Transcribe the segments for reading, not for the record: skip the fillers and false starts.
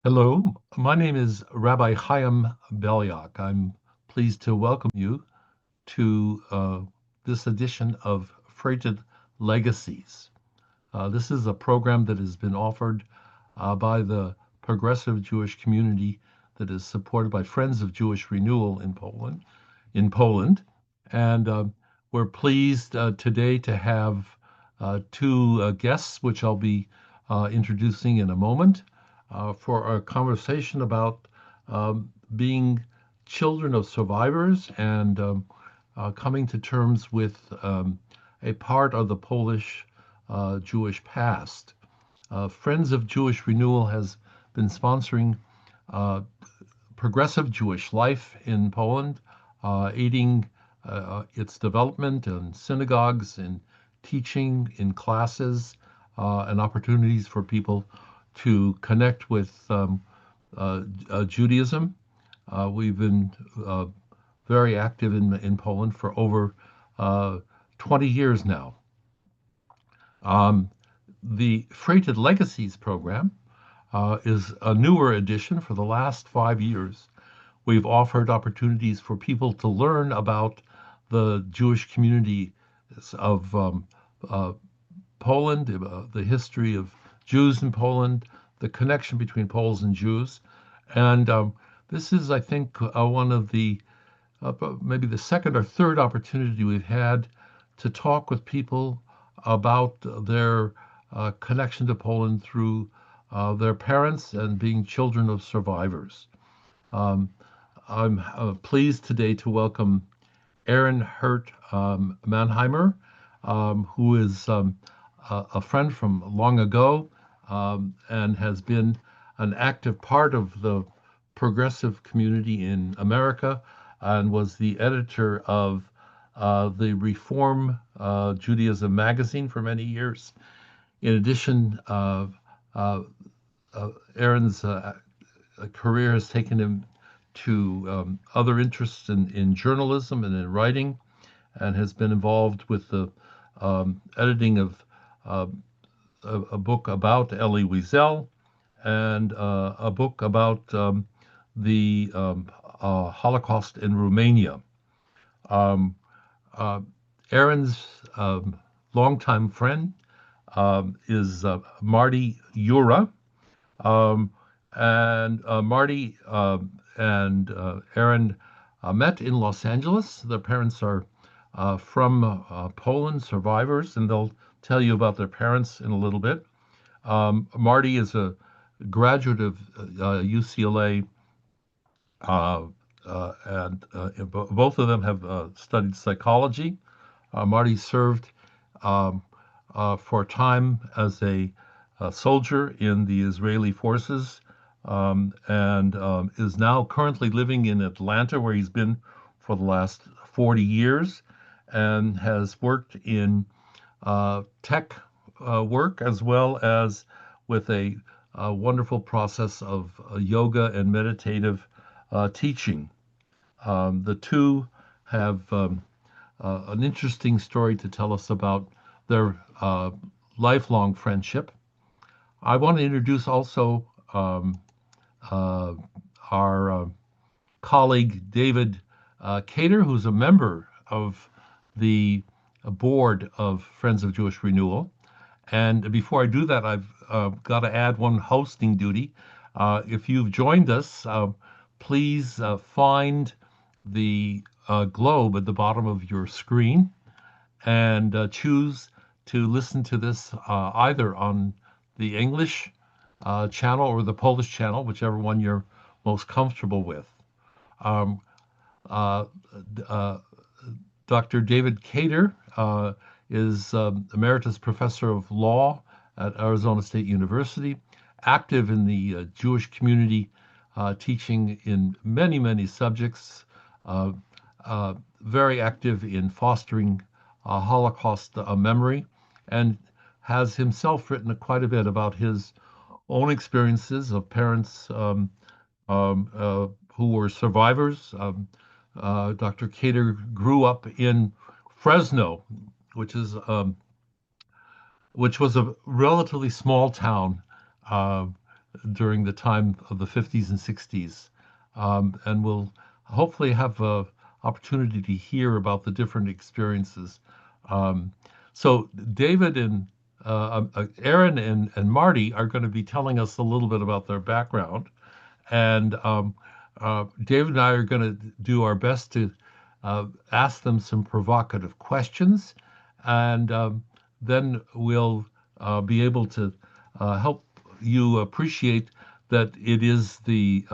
Hello, my name is Rabbi Chaim Belyak. I'm pleased to welcome you to this edition of Freighted Legacies. This is a program that has been offered by the progressive Jewish community that is supported by Friends of Jewish Renewal in Poland. And we're pleased today to have two guests, which I'll be introducing in a moment, for a conversation about being children of survivors and coming to terms with a part of the Polish Jewish past. Friends of Jewish Renewal has been sponsoring uh, progressive Jewish life in Poland, aiding its development in synagogues, in teaching, in classes, and opportunities for people to connect with Judaism. We've been very active in Poland for over 20 years now. Um, the Freighted Legacies program is a newer addition for the last 5 years. We've offered opportunities for people to learn about the Jewish community of uh, Poland, the history of Jews in Poland, the connection between Poles and Jews. And this is, I think, one of the maybe the second or third opportunity we've had to talk with people about their connection to Poland through their parents and being children of survivors. Um, I'm pleased today to welcome Aron Hirt-Manheimer, who is a friend from long ago and has been an active part of the progressive community in America and was the editor of the Reform Judaism magazine for many years. In addition, uh, Aaron's career has taken him to other interests in journalism and in writing, and has been involved with the editing of uh, a book about Elie Wiesel and a book about the Holocaust in Romania. Um, uh, Aaron's longtime friend is Marty Yura. Um, and Marty and Aron met in Los Angeles. Their parents are from Poland, survivors, and they'll tell you about their parents in a little bit. Marty is a graduate of UCLA, and both of them have studied psychology. Marty served um, for a time as a soldier in the Israeli forces and is now currently living in Atlanta, where he's been for the last 40 years and has worked in tech work as well as with a wonderful process of yoga and meditative teaching. The two have an interesting story to tell us about their lifelong friendship. I want to introduce also uh, our colleague David Cater, who's a member of the board of Friends of Jewish Renewal. And before I do that, I've got to add one hosting duty. If you've joined us, please find the globe at the bottom of your screen and choose to listen to this either on the English channel or the Polish channel, whichever one you're most comfortable with. Um, uh, uh, Dr. David Cater is Emeritus Professor of Law at Arizona State University, active in the Jewish community, teaching in many, many subjects, uh, very active in fostering Holocaust memory, and has himself written quite a bit about his own experiences of parents who were survivors. Dr. Cater grew up in Fresno, which is which was a relatively small town uh, during the time of the 50s and 60s. And we'll hopefully have an opportunity to hear about the different experiences. Um, so David and Aron and Marty are going to be telling us a little bit about their background. And David and I are going to do our best to ask them some provocative questions. And then we'll be able to help you appreciate that it is the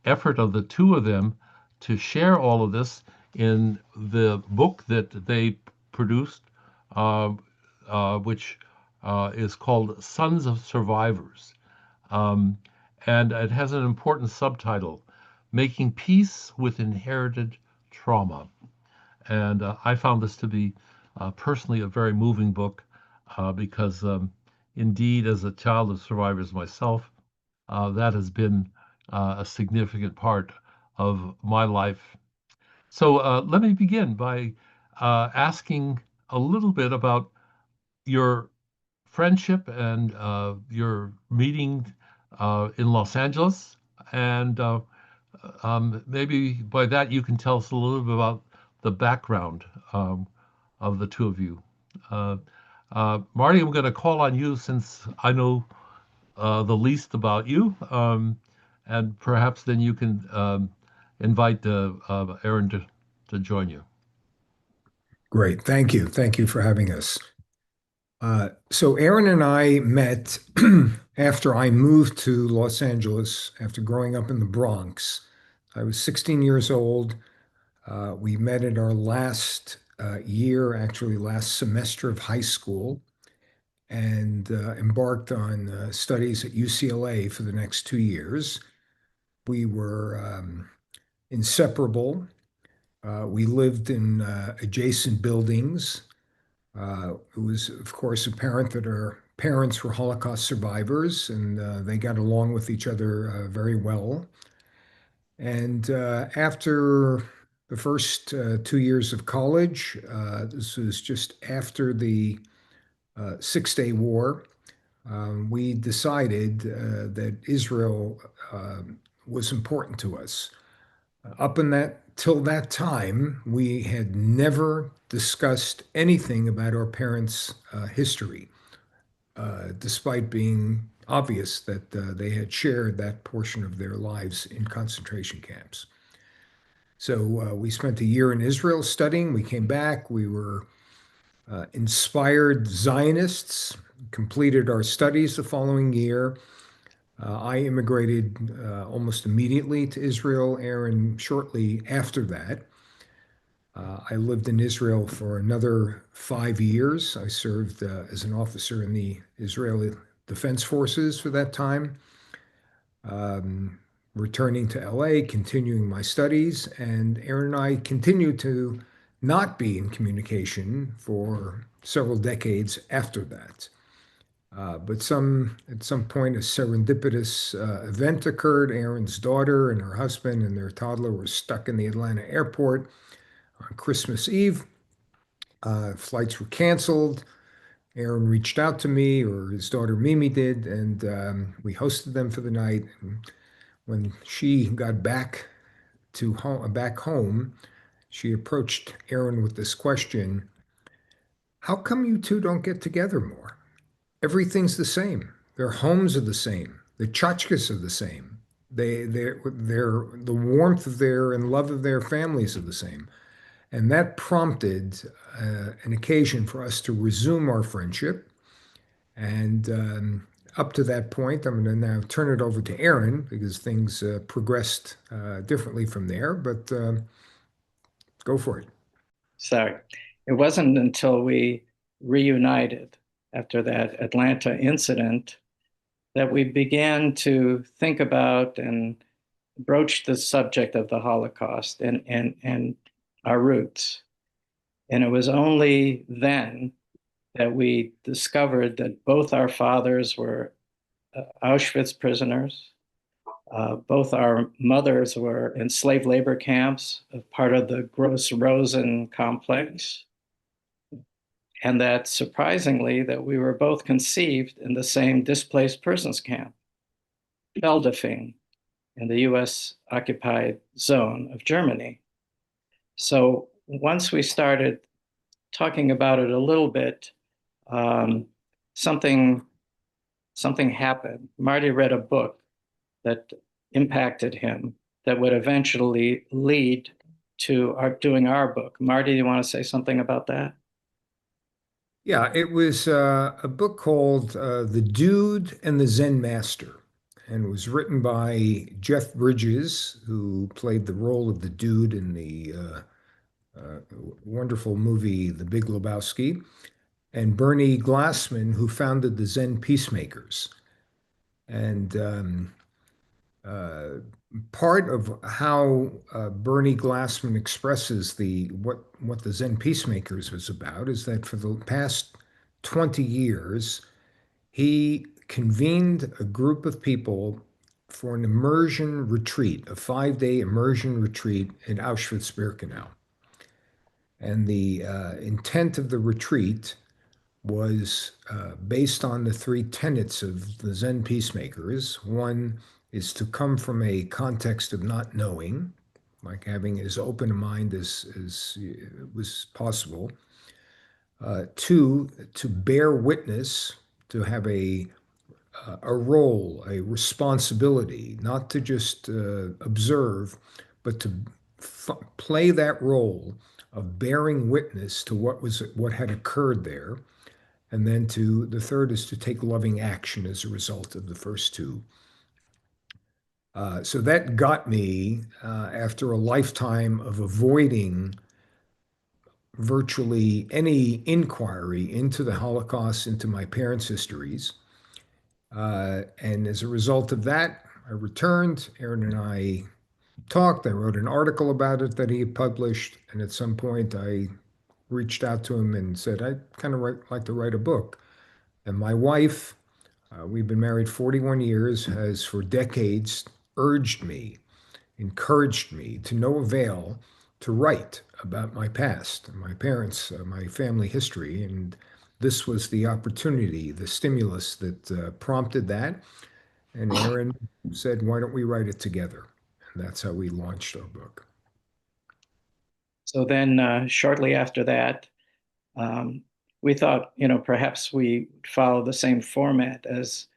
effort of the two of them to share all of this in the book that they produced, uh, which is called Sons of Survivors. Um, and it has an important subtitle, Making Peace with Inherited Trauma. And I found this to be personally a very moving book because, indeed, as a child of survivors myself, that has been a significant part of my life. So let me begin by asking a little bit about your friendship and your meeting in Los Angeles. And maybe by that you can tell us a little bit about the background of the two of you. Uh, Marty, I'm going to call on you since I know the least about you, and perhaps then you can invite Aron to join you. Great. Thank you. Thank you for having us. So Aron and I met after I moved to Los Angeles after growing up in the Bronx. I was 16 years old. We met in our last year, actually last semester of high school, and embarked on studies at UCLA for the next 2 years. We were inseparable. We lived in adjacent buildings. It was, of course, apparent that our parents were Holocaust survivors and they got along with each other very well. And after the first 2 years of college, this was just after the Six-Day War, we decided that Israel was important to us. Up in that till that time, we had never discussed anything about our parents' history, despite being obvious that they had shared that portion of their lives in concentration camps. So we spent a year in Israel studying. We came back. We were inspired Zionists, completed our studies the following year. I immigrated almost immediately to Israel, Aron shortly after that. I lived in Israel for another 5 years. I served as an officer in the Israeli Defense Forces for that time, um, returning to LA, continuing my studies, and Aron and I continued to not be in communication for several decades after that. But at some point, a serendipitous event occurred. Aron's daughter and her husband and their toddler were stuck in the Atlanta airport on Christmas Eve. Flights were canceled. Aron reached out to me, or his daughter Mimi did, and we hosted them for the night. And when she got back home, she approached Aron with this question: "How come you two don't get together more? Everything's the same. Their homes are the same. The tchotchkes are the same. The warmth of their and love of their families are the same." And that prompted an occasion for us to resume our friendship. And up to that point, I'm going to now turn it over to Aron because things progressed differently from there. But go for it. So it wasn't until we reunited after that Atlanta incident that we began to think about and broach the subject of the Holocaust and our roots. And it was only then that we discovered that both our fathers were Auschwitz prisoners. Both our mothers were in slave labor camps, part of the Gross Rosen complex. And that surprisingly, that we were both conceived in the same displaced persons camp. Feldafing in the US occupied zone of Germany. So once we started talking about it a little bit, um, something happened. Marty read a book that impacted him that would eventually lead to doing our book. Marty, you want to say something about that? Yeah, it was a book called The Dude and the Zen Master, and it was written by Jeff Bridges, who played the role of the dude in the wonderful movie The Big Lebowski, and Bernie Glassman, who founded the Zen Peacemakers. And uh, part of how Bernie Glassman expresses the what the Zen Peacemakers was about is that for the past 20 years, he convened a group of people for an immersion retreat, a 5-day immersion retreat in Auschwitz-Birkenau. And the intent of the retreat was based on the three tenets of the Zen peacemakers. One is to come from a context of not knowing, like having as open a mind as was possible. Two, to bear witness, to have a role, a responsibility, not to just observe, but to play that role of bearing witness to what had occurred there. And then the third is to take loving action as a result of the first two. So that got me after a lifetime of avoiding virtually any inquiry into the Holocaust, into my parents' histories. And as a result of that, I returned. Aron and I talked. I wrote an article about it that he had published. And at some point, I reached out to him and said, I'd kind of like to write a book. And my wife, we've been married 41 years, has for decades urged me, encouraged me to no avail to write about my past, my parents, my family history. And this was the opportunity, the stimulus that prompted that. And Aron said, why don't we write it together? And that's how we launched our book. So then, shortly after that, um, we thought, perhaps we follow the same format as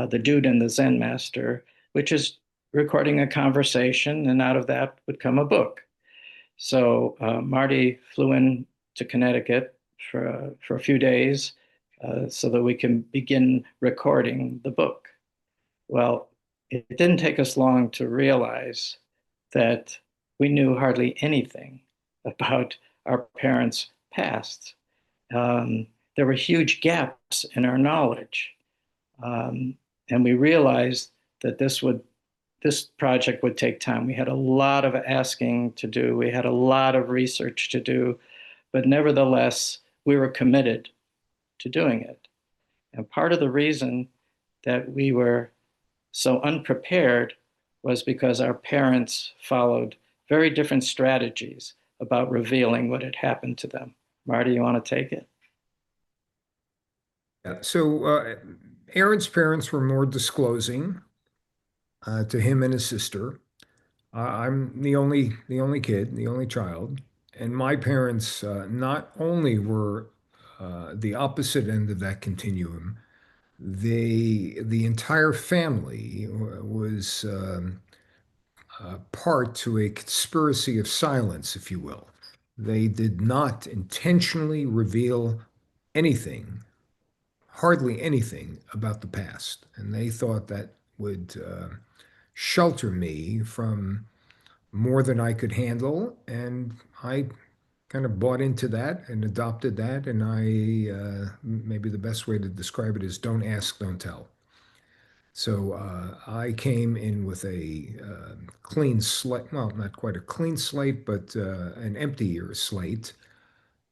the Dude and the Zen Master, which is recording a conversation, and out of that would come a book. So Marty flew in to Connecticut for a few days so that we can begin recording the book. Well, it didn't take us long to realize that we knew hardly anything about our parents' past. There were huge gaps in our knowledge. And we realized that this project would take time. We had a lot of asking to do. We had a lot of research to do, but nevertheless, we were committed to doing it. And part of the reason that we were so unprepared was because our parents followed very different strategies about revealing what had happened to them. Marty, you want to take it? Yeah. So Aron's parents were more disclosing to him and his sister. I'm the only kid, the only child, and my parents not only were the opposite end of that continuum, the entire family was part to a conspiracy of silence, if you will. They did not intentionally reveal anything, hardly anything about the past, and they thought that would shelter me from more than I could handle, and I kind of bought into that and adopted that. And maybe the best way to describe it is don't ask, don't tell. So I came in with a clean slate, well, not quite a clean slate, but an emptier slate.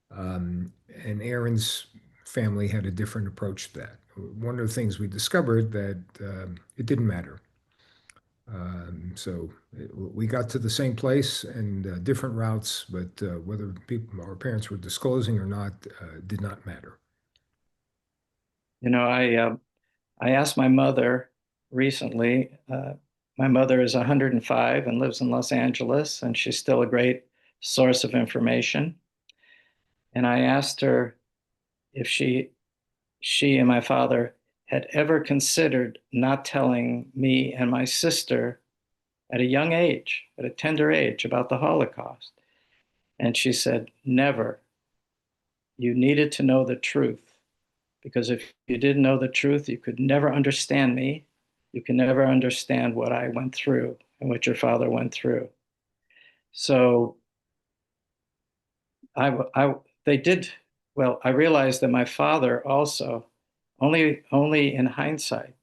And Aron's family had a different approach to that. One of the things we discovered that it didn't matter. So we got to the same place and different routes, but whether our parents were disclosing or not, did not matter. I asked my mother recently. My mother is 105 and lives in Los Angeles, and she's still a great source of information. And I asked her if she and my father had ever considered not telling me and my sister at a young age, at a tender age, about the Holocaust. And she said, never. You needed to know the truth, because if you didn't know the truth, you could never understand me. You can never understand what I went through and what your father went through. So they did, well, I realized that my father also, only in hindsight,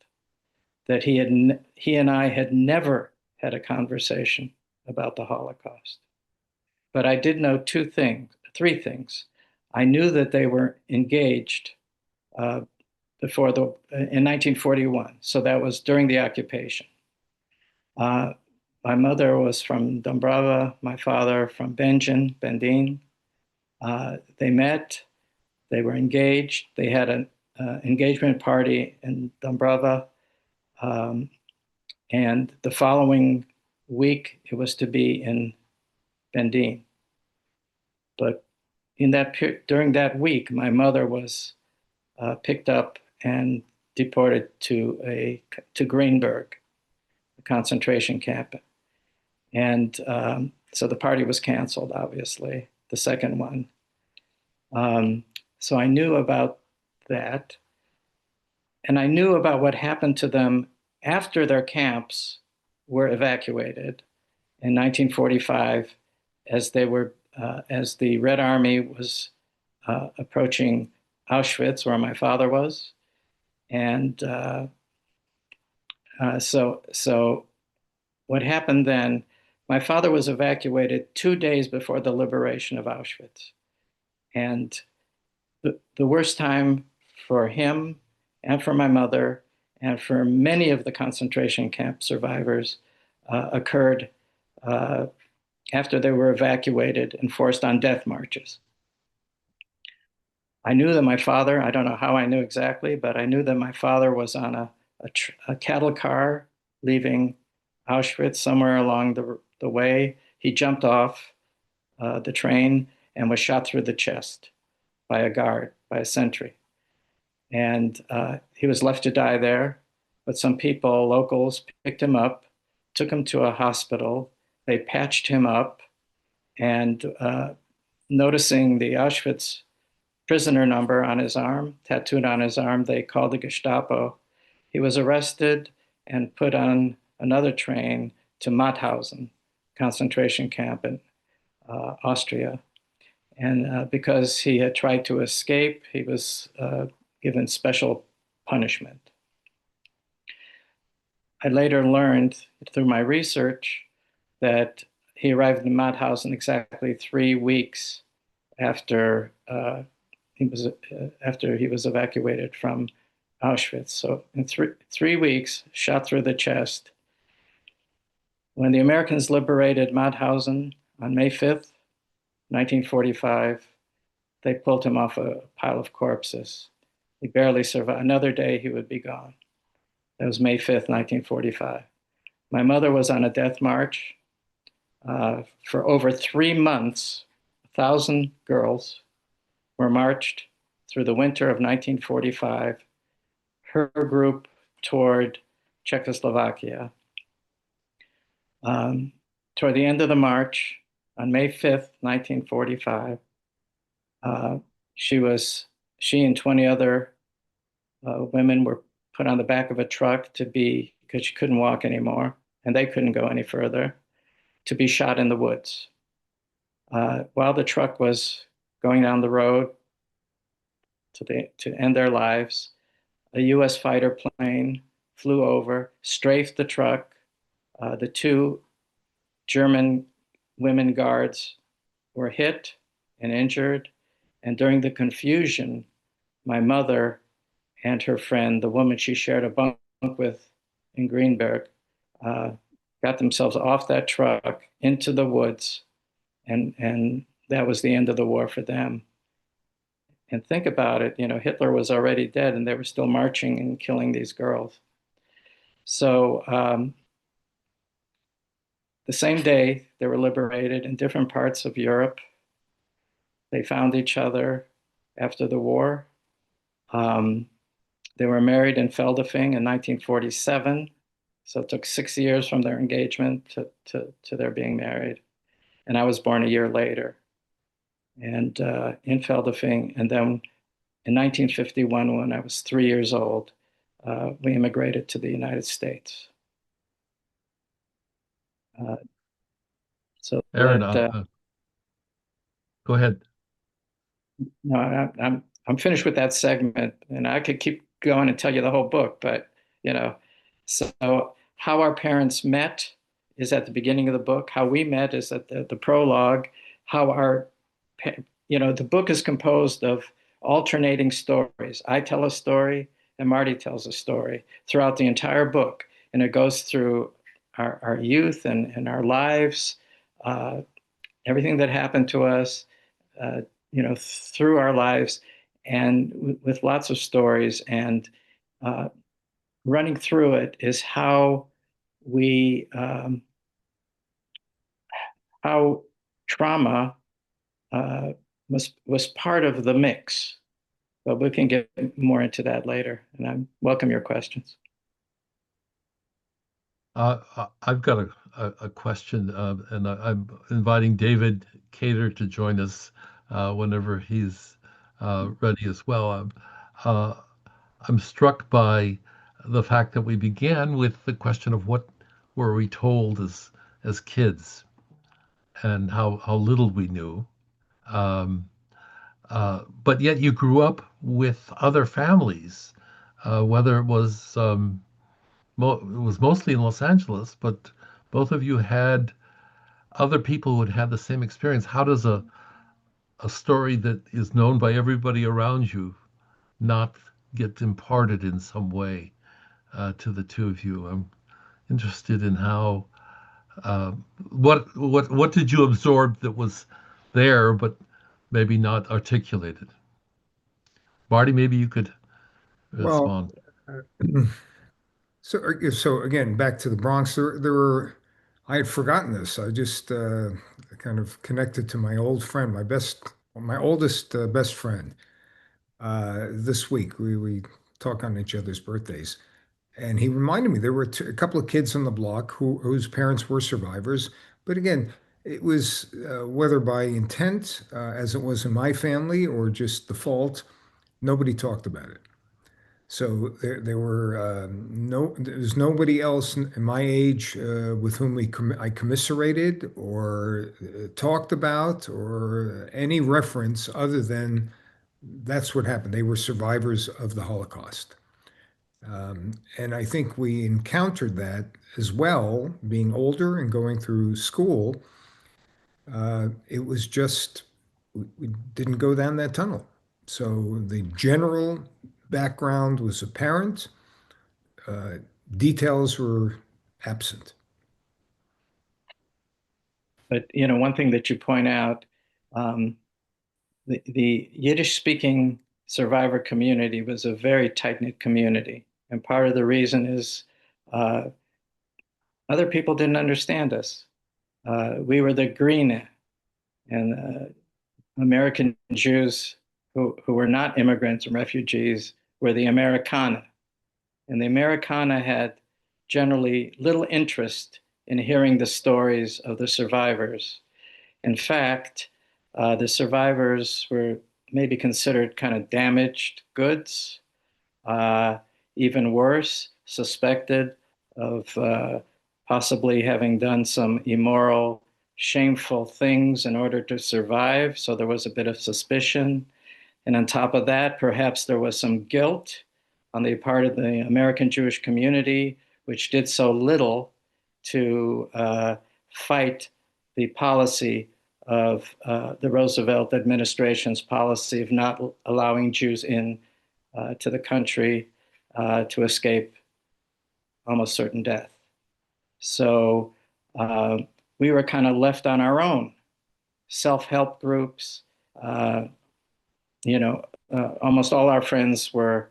that he and I had never had a conversation about the Holocaust. But I did know three things. I knew that they were engaged uh, in 1941, so that was during the occupation. My mother was from Dumbrava, my father from Bendin. They met, they were engaged, they had an engagement party in Dumbrava, and the following week it was to be in Bendin. But during that week, my mother was picked up and deported to Greenberg, a concentration camp. And so the party was canceled, obviously, the second one. So I knew about that. And I knew about what happened to them after their camps were evacuated in 1945, as the Red Army was approaching Auschwitz, where my father was. And so what happened then, my father was evacuated 2 days before the liberation of Auschwitz. And the worst time for him and for my mother and for many of the concentration camp survivors occurred after they were evacuated and forced on death marches. I knew that my father, I don't know how I knew exactly, but I knew that my father was on a cattle car leaving Auschwitz. Somewhere along the way. He jumped off the train and was shot through the chest by a guard, by a sentry. And he was left to die there, but some people, locals, picked him up, took him to a hospital. They patched him up, and noticing the Auschwitz prisoner number on his arm, tattooed on his arm, they called the Gestapo. He was arrested and put on another train to Mauthausen concentration camp in Austria. And because he had tried to escape, he was given special punishment. I later learned through my research that he arrived in Mauthausen exactly 3 weeks after he was evacuated from Auschwitz. So in 3 weeks, shot through the chest. When the Americans liberated Mauthausen on May 5th, 1945, they pulled him off a pile of corpses. He barely survived. Another day, he would be gone. That was May 5th, 1945. My mother was on a death march for over 3 months. 1,000 girls were marched through the winter of 1945, her group toward Czechoslovakia. Toward the end of the march, on May 5th, 1945, she and 20 other women were put on the back of a truck because she couldn't walk anymore, and they couldn't go any further, to be shot in the woods. While the truck was going down the road to end their lives, a US fighter plane flew over, strafed the truck. The 2 German women guards were hit and injured. And during the confusion, my mother and her friend, the woman she shared a bunk with in Greenberg, got themselves off that truck into the woods. And that was the end of the war for them. And think about it, Hitler was already dead and they were still marching and killing these girls. So the same day they were liberated in different parts of Europe. They found each other after the war. Um, they were married in Feldafing in 1947. So it took 6 years from their engagement to their being married. And I was born a year later and in Feldafing. And then in 1951, when I was 3 years old, we immigrated to the United States. Uh, so Aron, that go ahead. no, I'm finished with that segment, and I could keep going and tell you the whole book, but you know, so how our parents met is at the beginning of the book. How we met is at the prologue. How our, the book is composed of alternating stories. I tell a story, and Marty tells a story throughout the entire book, and it goes through our youth and our lives, uh, everything that happened to us. Through our lives and with lots of stories. And uh, running through it is we, how trauma was part of the mix. But we can get more into that later. And I welcome your questions. I've got a question, and I'm inviting David Cater to join us whenever he's ready as well. Uh, I'm struck by the fact that we began with the question of what were we told as kids and how little we knew. Um, but yet you grew up with other families, whether it was it was mostly in Los Angeles, but both of you had other people who had had the same experience. How does a story that is known by everybody around you not get imparted in some way to the two of you? I'm interested in how uh, what did you absorb that was there but maybe not articulated? Marty, maybe you could Well, respond. so again, back to the Bronx, there were, I had forgotten this. I just kind of connected to my old friend, my oldest best friend. This week, we talk on each other's birthdays. And he reminded me there were a couple of kids on the block whose parents were survivors. But again, it was whether by intent, as it was in my family, or just default, nobody talked about it. So there was nobody else in my age with whom I commiserated or talked about or any reference other than that's what happened. They were survivors of the Holocaust. And I think we encountered that as well, being older and going through school. It was just, we didn't go down that tunnel. So the general background was apparent, uh, details were absent. But one thing that you point out, um, the Yiddish-speaking survivor community was a very tight-knit community, and part of the reason is uh, other people didn't understand us. We were the green, and American Jews who were not immigrants and refugees were the Americana. And the Americana had generally little interest in hearing the stories of the survivors. In fact, the survivors were maybe considered kind of damaged goods, uh, even worse, suspected of possibly having done some immoral, shameful things in order to survive. So there was a bit of suspicion. And on top of that, perhaps there was some guilt on the part of the American Jewish community, which did so little to fight the policy of the Roosevelt administration's policy of not allowing Jews in to the country to escape almost certain death. So uh, we were kind of left on our own. Self-help groups, uh, almost all our friends were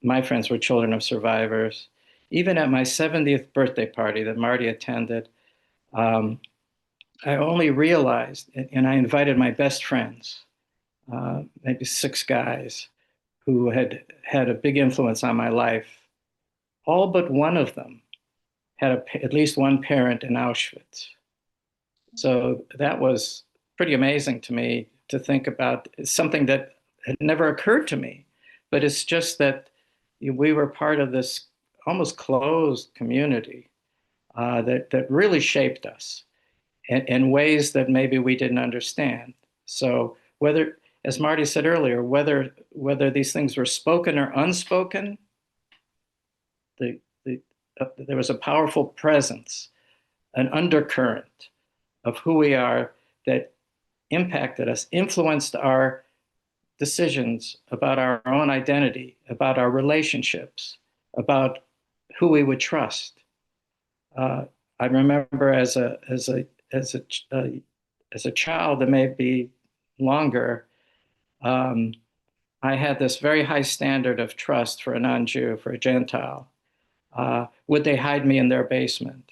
my friends were children of survivors. even at my 70th birthday party that Marty attended, um, I only realized, and I invited my best friends, maybe 6 guys who had had a big influence on my life. All but one of them had at least one parent in Auschwitz. So that was pretty amazing to me to think about. It's something that had never occurred to me, but it's just that we were part of this almost closed community that really shaped us in ways that maybe we didn't understand. So whether, as Marty said earlier, whether these things were spoken or unspoken, there was a powerful presence, an undercurrent of who we are that impacted us, influenced our decisions about our own identity, about our relationships, about who we would trust. I remember as a child, that may be longer, I had this very high standard of trust for a non-Jew, for a Gentile. Would they hide me in their basement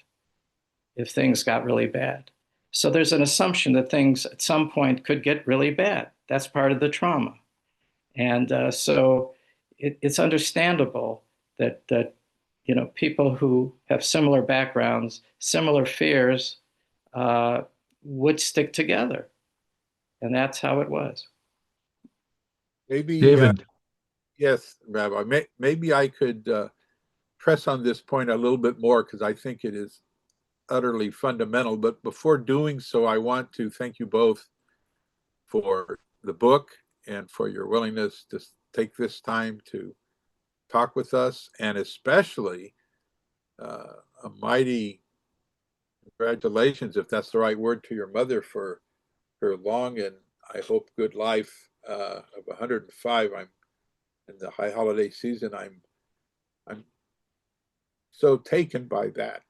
if things got really bad? So there's an assumption that things at some point could get really bad. That's part of the trauma. And so it's understandable that people who have similar backgrounds, similar fears, would stick together. And that's how it was. Maybe, David, yes, Rabbi, maybe I could press on this point a little bit more because I think it is utterly fundamental. But before doing so, I want to thank you both for the book and for your willingness to take this time to talk with us, and especially a mighty congratulations, if that's the right word, to your mother for her long and I hope good life of 105. I'm in the high holiday season. I'm so taken by that.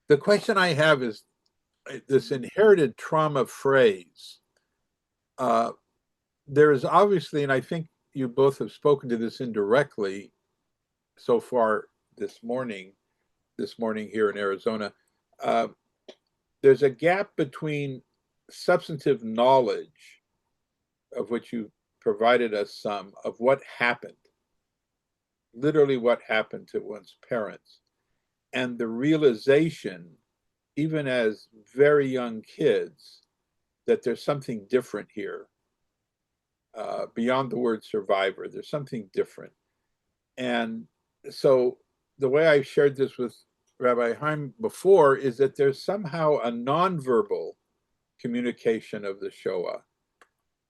The question I have is this inherited trauma phrase. There is obviously, and I think you both have spoken to this indirectly so far this morning here in Arizona, there's a gap between substantive knowledge, of which you provided us some, of what happened, literally what happened to one's parents, and the realization, even as very young kids, that there's something different here. Beyond the word survivor, there's something different. And so the way I shared this with Rabbi Haim before is that there's somehow a nonverbal communication of the Shoah.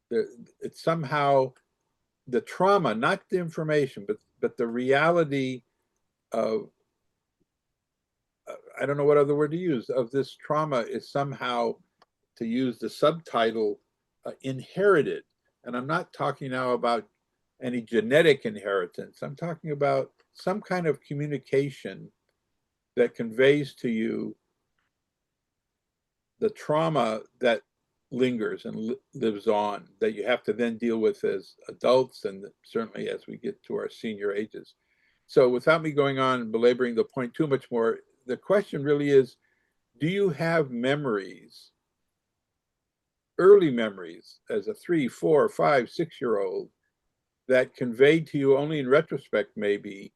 It's somehow the trauma, not the information, but the reality of, I don't know what other word to use, of this trauma is somehow, to use the subtitle, inherited. And I'm not talking now about any genetic inheritance. I'm talking about some kind of communication that conveys to you the trauma that lingers and lives on, that you have to then deal with as adults and certainly as we get to our senior ages. So without me going on and belaboring the point too much more, the question really is, do you have memories, early memories as a 3, 4, 5, 6-year-old that conveyed to you only in retrospect maybe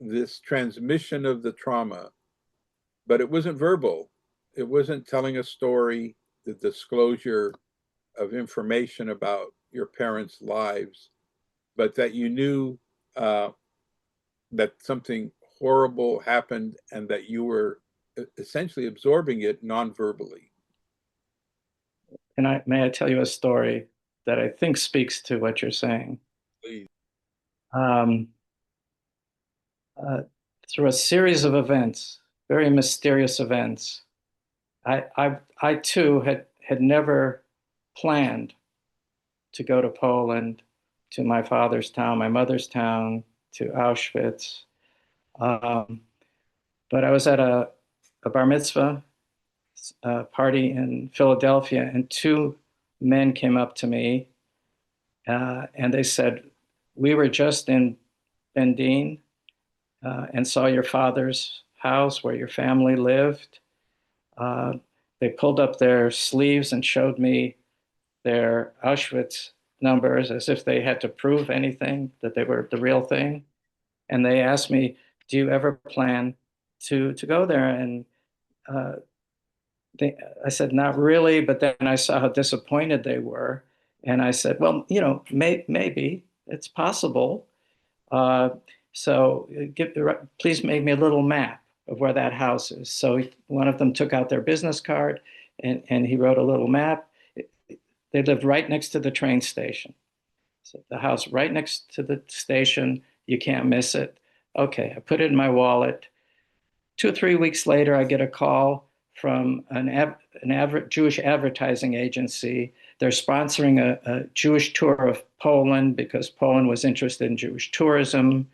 this transmission of the trauma, but it wasn't verbal. It wasn't telling a story, the disclosure of information about your parents' lives, but that you knew that something horrible happened and that you were essentially absorbing it non-verbally. And may I tell you a story that I think speaks to what you're saying? Please. Um, through a series of events, very mysterious events, I too had never planned to go to Poland, to my father's town, my mother's town, to Auschwitz. But I was at a bar mitzvah party in Philadelphia, and 2 men came up to me and they said, "We were just in Bendine, and saw your father's house where your family lived. Uh, they pulled up their sleeves and showed me their Auschwitz numbers as if they had to prove anything, that they were the real thing. And they asked me, do you ever plan to go there? And uh, I said, not really. But then I saw how disappointed they were. And I said, well, maybe it's possible. Uh, so please make me a little map of where that house is. So one of them took out their business card and he wrote a little map. They lived right next to the train station. So the house right next to the station, you can't miss it. Okay, I put it in my wallet. 2 or 3 weeks later, I get a call from an Jewish advertising agency. They're sponsoring a Jewish tour of Poland because Poland was interested in Jewish tourism.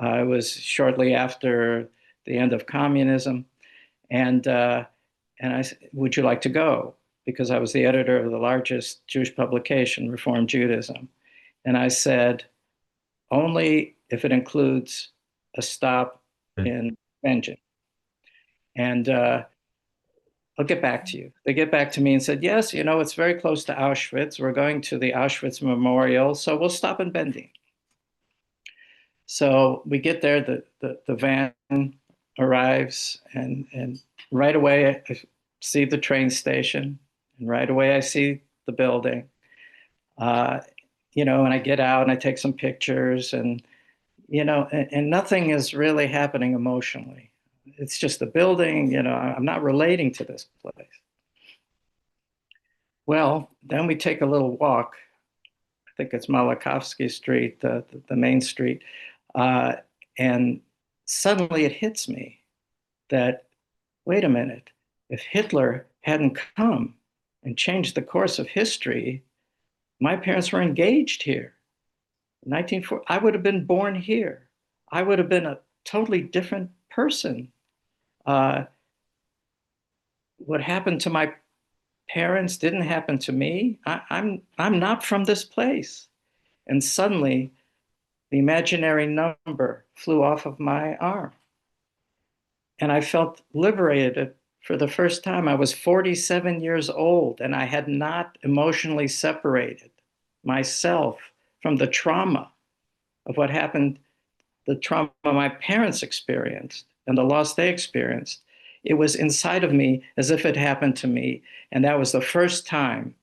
It was shortly after the end of communism. And I said, would you like to go? Because I was the editor of the largest Jewish publication, Reform Judaism. And I said, only if it includes a stop in Benjamin. And I'll get back to you. They get back to me and said, yes, it's very close to Auschwitz. We're going to the Auschwitz Memorial, so we'll stop in Bending. So we get there, the van arrives, and right away I see the train station, and right away I see the building. And I get out and I take some pictures, and nothing is really happening emotionally. It's just the building, I'm not relating to this place. Well, then we take a little walk. I think it's Malakovsky Street, the main street. And suddenly it hits me that, wait a minute, if Hitler hadn't come and changed the course of history, my parents were engaged here. 1940, I would have been born here. I would have been a totally different person. What happened to my parents didn't happen to me. I'm not from this place. And suddenly, the imaginary number flew off of my arm. And I felt liberated for the first time. I was 47 years old, and I had not emotionally separated myself from the trauma of what happened, the trauma my parents experienced and the loss they experienced. It was inside of me as if it happened to me. And that was the first time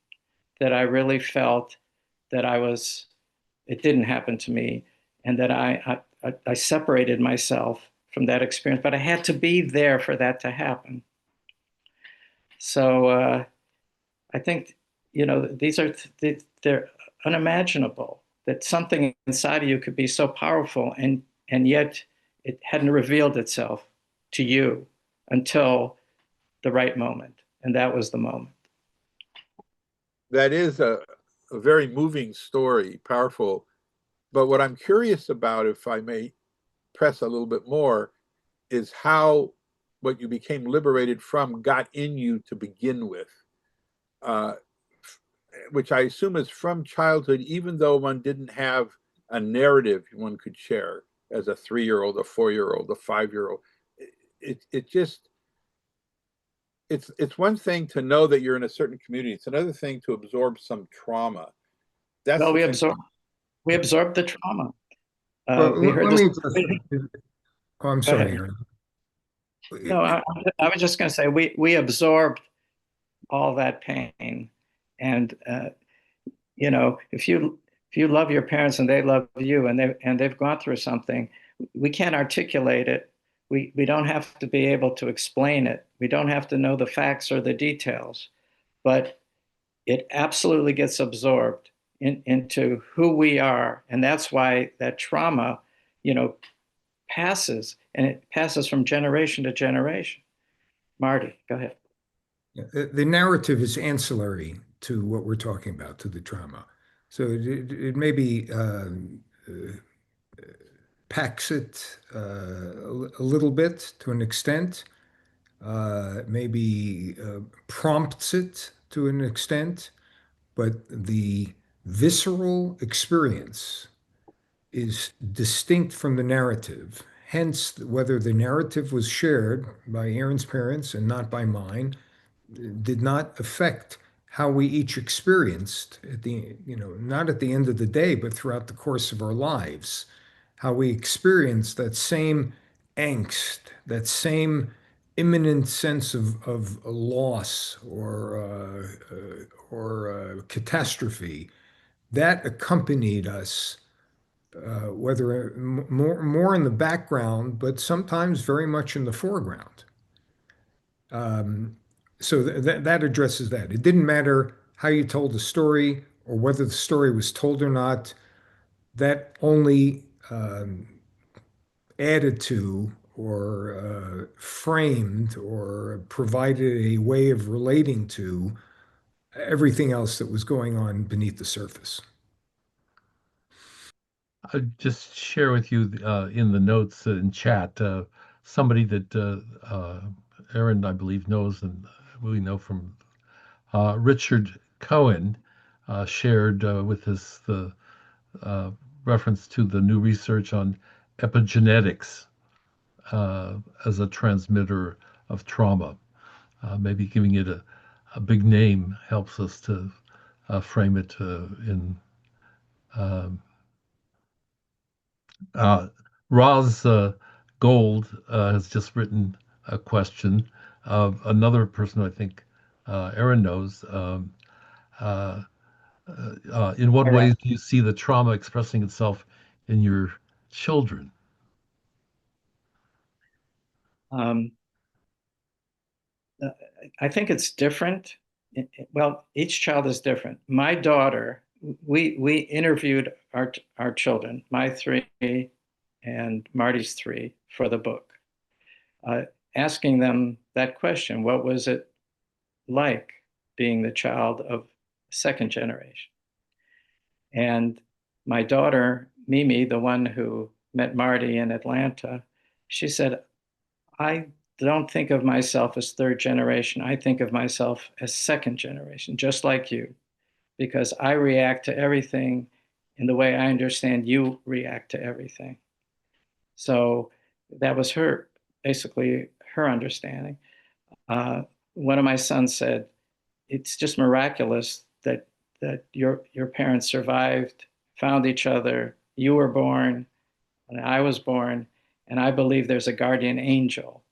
that I really felt that it didn't happen to me, and that I separated myself from that experience. But I had to be there for that to happen. So I think, they're unimaginable, that something inside of you could be so powerful, and yet it hadn't revealed itself to you until the right moment. And that was the moment. That is a very moving story, powerful. But what I'm curious about, if I may press a little bit more, is how what you became liberated from got in you to begin with, which I assume is from childhood, even though one didn't have a narrative one could share as a 3-year-old, a 4-year-old, a 5-year-old. It's one thing to know that you're in a certain community. It's another thing to absorb some trauma. Well, we absorbed the trauma. Well, We heard let me this. just, oh, I'm sorry, Aaron. No, I was just going to say we absorbed all that pain, and if you love your parents and they love you, and they've gone through something, we can't articulate it. We don't have to be able to explain it. We don't have to know the facts or the details, but it absolutely gets absorbed into who we are, and that's why that trauma, passes, and it passes from generation to generation. Marty, go ahead. The narrative is ancillary to what we're talking about, to the trauma. So it maybe packs it a little bit to an extent, maybe prompts it to an extent, but the visceral experience is distinct from the narrative. hence, whether the narrative was shared by Aron's parents and not by mine, did not affect how we each experienced at the, not at the end of the day, but throughout the course of our lives, how we experienced that same angst, that same imminent sense of loss or catastrophe that accompanied us, whether more in the background, but sometimes very much in the foreground. So that addresses that. It didn't matter how you told the story or whether the story was told or not. That only added to or framed or provided a way of relating to everything else that was going on beneath the surface. I'll just share with you in the notes in chat somebody that Aron, I believe, knows and we know from Richard Cohen shared with us the reference to the new research on epigenetics as a transmitter of trauma. Maybe giving it a big name helps us to frame it in. Roz Gold has just written a question of another person I think Aron knows. In what ways do you see the trauma expressing itself in your children? Um, I think it's different. Well, each child is different. My daughter, we interviewed our children, my three and Marty's three, for the book, asking them that question: what was it like being the child of second generation? And my daughter, Mimi, the one who met Marty in Atlanta, she said, I don't think of myself as third generation. I think of myself as second generation, just like you, because I react to everything in the way I understand you react to everything. So that was basically her understanding. One of my sons said, it's just miraculous that your parents survived, found each other, you were born, and I was born, and I believe there's a guardian angel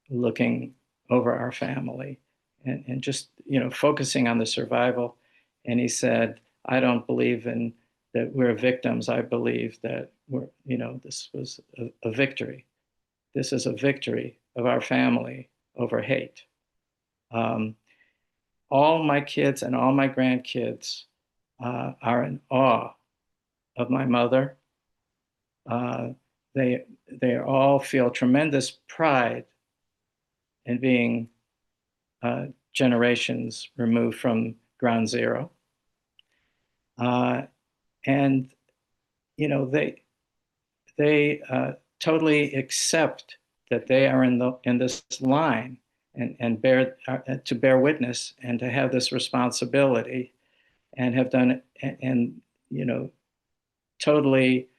looking over our family and just focusing on the survival. And he said, I don't believe in that we're victims. I believe that this was a victory. This is a victory of our family over hate. All my kids and all my grandkids are in awe of my mother. They all feel tremendous pride in being generations removed from ground zero. And they totally accept that they are in this line and to bear witness and to have this responsibility, and have done it, and totally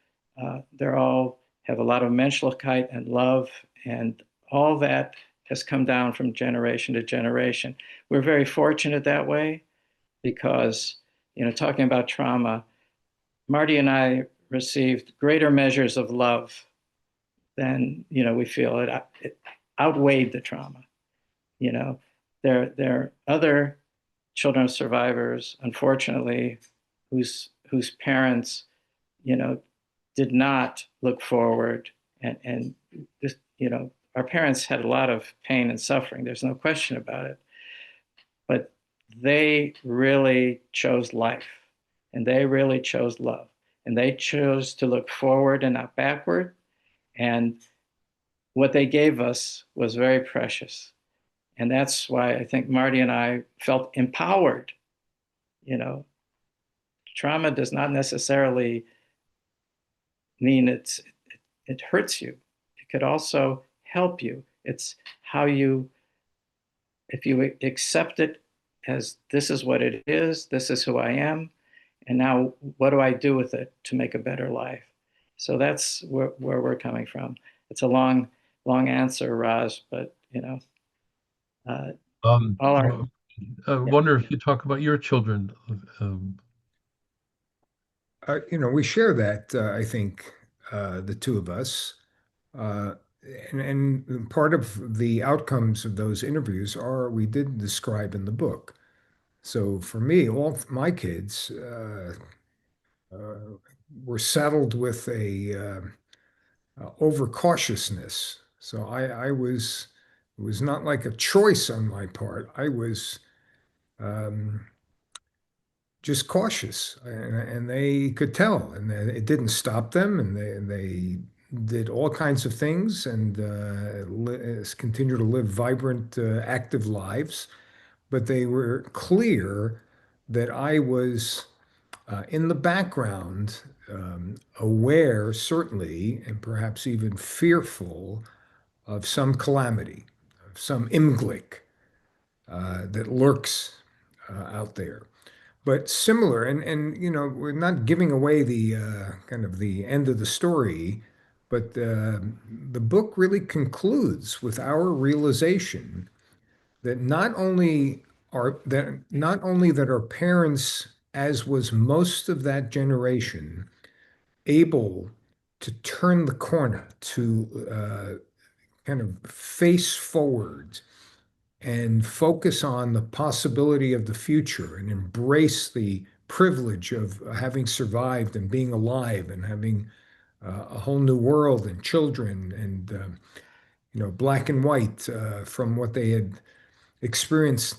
they're all have a lot of menschlichkeit and love, and all that has come down from generation to generation. We're very fortunate that way because, talking about trauma, Marty and I received greater measures of love than, we feel it outweighed the trauma. There are other children of survivors, unfortunately, whose parents, did not look forward, and just, our parents had a lot of pain and suffering. There's no question about it. But they really chose life, and they really chose love, and they chose to look forward and not backward. And what they gave us was very precious. And that's why I think Marty and I felt empowered. Trauma does not necessarily mean it hurts you. It could also help you. It's how if you accept it as this is what it is, this is who I am, and now what do I do with it to make a better life? So that's where we're coming from. it's a long answer, Raj, but Um, all our I wonder if you talk about your children. Um, We share that, I think, the two of us. Uh, and part of the outcomes of those interviews are we did describe in the book. So for me, all my kids uh, were saddled with a overcautiousness. So it was not like a choice on my part. I was um, just cautious, and they could tell, and it didn't stop them, and they did all kinds of things and continue to live vibrant, active lives. But they were clear that I was in the background, aware, certainly, and perhaps even fearful of some calamity, of some imglick that lurks out there. But similar, we're not giving away the kind of the end of the story, but the book really concludes with our realization that not only that our parents, as was most of that generation, able to turn the corner, to kind of face forward and focus on the possibility of the future and embrace the privilege of having survived and being alive and having a whole new world and children and black and white from what they had experienced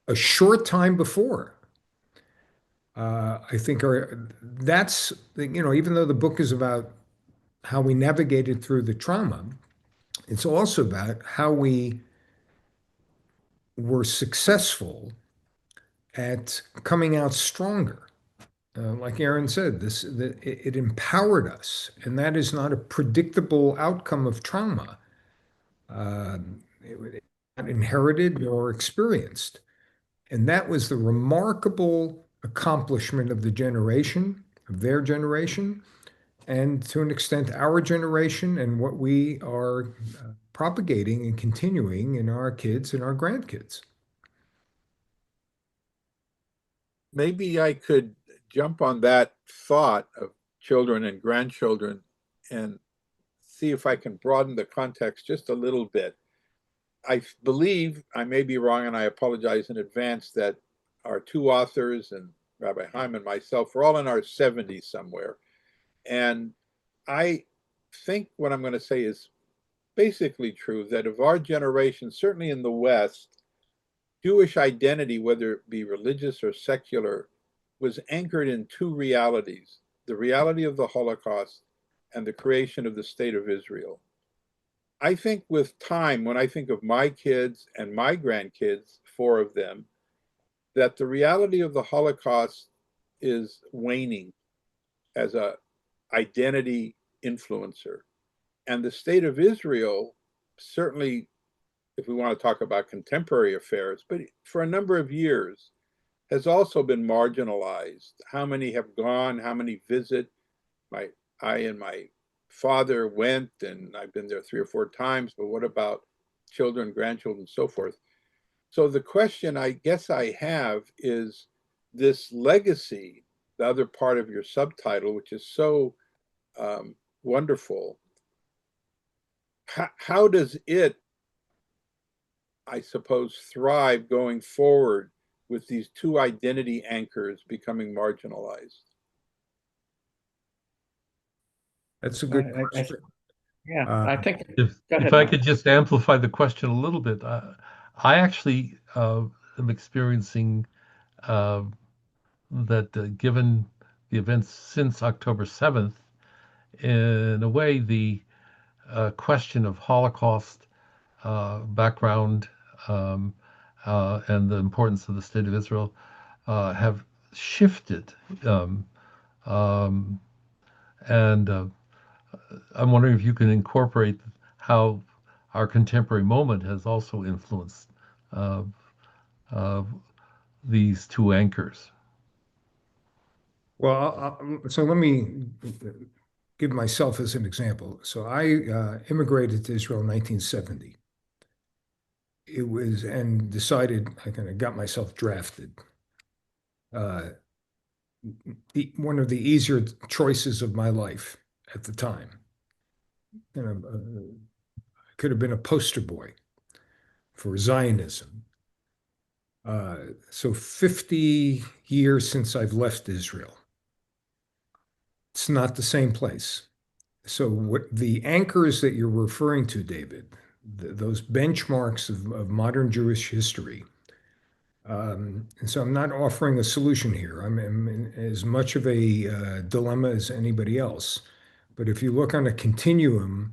a short time before. I think that's even though the book is about how we navigated through the trauma, it's also about how we were successful at coming out stronger. Like Aron said, it empowered us, and that is not a predictable outcome of trauma. It not inherited nor experienced, and that was the remarkable accomplishment of their generation, and to an extent, our generation, and what we are propagating and continuing in our kids and our grandkids. Maybe I could jump on that thought of children and grandchildren and see if I can broaden the context just a little bit. I believe, I may be wrong, and I apologize in advance, that our two authors and Rabbi Haim and myself were all in our 70s somewhere. And I think what I'm going to say is basically true, that of our generation, certainly in the West, Jewish identity, whether it be religious or secular, was anchored in two realities: the reality of the Holocaust and the creation of the state of Israel. I think with time, when I think of my kids and my grandkids, four of them, that the reality of the Holocaust is waning as a identity influencer. And the state of Israel, certainly if we want to talk about contemporary affairs, but for a number of years, has also been marginalized. How many have gone? How many visit? I and my father went, and I've been there 3 or 4 times, but what about children, grandchildren, so forth? So the question I guess I have is this legacy, the other part of your subtitle, which is so wonderful. How does it, I suppose, thrive going forward with these two identity anchors becoming marginalized? That's a good I question. I think. if Go if ahead, I Mark. could just amplify the question a little bit, I actually am experiencing uh, that given the events since October 7th, in a way, the question of Holocaust background um, and the importance of the State of Israel have shifted. Um, um, and I'm wondering if you can incorporate how our contemporary moment has also influenced uh, uh, these two anchors. Well, so let me give myself as an example. So I immigrated to Israel in 1970. It was, and decided, I kind of got myself drafted. Uh, One of the easier choices of my life at the time. You know, I could have been a poster boy for Zionism. So 50 years since I've left Israel. It's not the same place. So what the anchors that you're referring to, David, those benchmarks of modern Jewish history. And so I'm not offering a solution here. I'm in as much of a dilemma as anybody else. But if you look on a continuum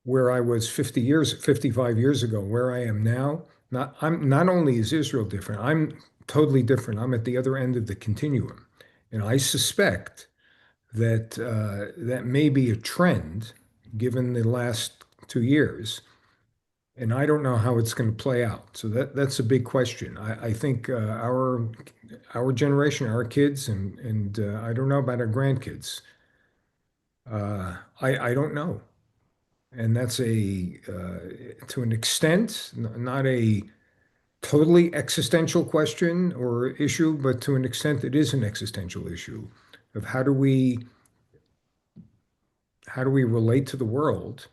where I was 55 years ago, where I am now, not only is Israel different, I'm totally different. I'm at the other end of the continuum. And I suspect that that may be a trend given the last 2 years. And I don't know how it's going to play out. So that's a big question. I think our generation, our kids, and I don't know about our grandkids. I don't know. And that's to an extent, not a totally existential question or issue, but to an extent, it is an existential issue of how do we relate to the world,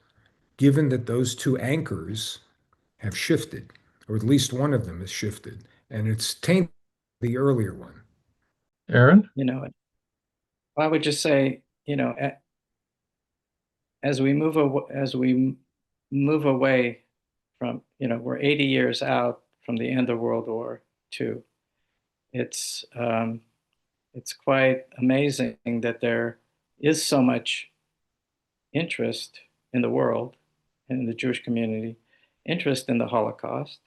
given that those two anchors have shifted, or at least one of them has shifted, and it's tainted the earlier one. Aron? I would just say, as we move away from, we're 80 years out from the end of World War II. It's quite amazing that there is so much interest in the world and in the Jewish community, interest in the Holocaust.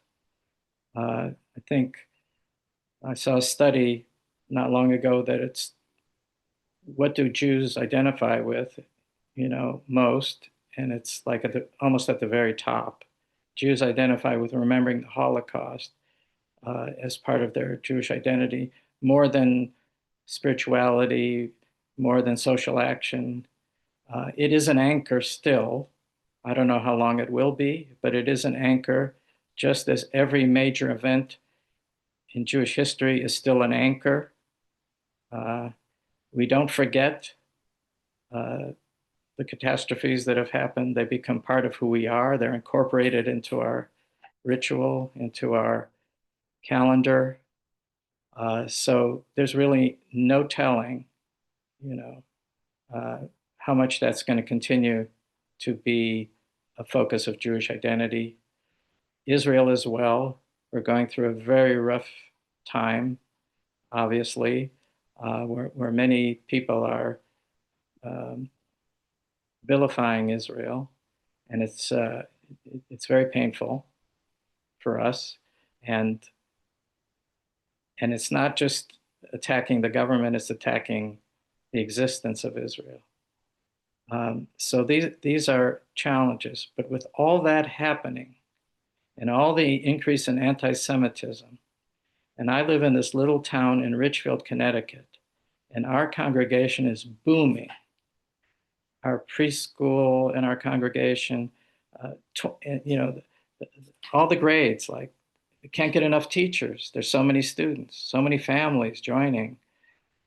I think I saw a study not long ago that it's what do Jews identify with, most, and it's like almost at the very top. Jews identify with remembering the Holocaust as part of their Jewish identity, more than spirituality, more than social action. It is an anchor still. I don't know how long it will be, but it is an anchor, just as every major event in Jewish history is still an anchor. We don't forget the catastrophes that have happened. They become part of who we are. They're incorporated into our ritual, into our calendar. So there's really no telling, how much that's going to continue to be a focus of Jewish identity. Israel as well. We're going through a very rough time, obviously, where many people are vilifying Israel, and it's very painful for us, and it's not just attacking the government; it's attacking the existence of Israel. So these are challenges, but with all that happening, and all the increase in anti-Semitism, and I live in this little town in Richfield, Connecticut, and our congregation is booming. Our preschool and our congregation, all the grades, like, we can't get enough teachers. There's so many students, so many families joining.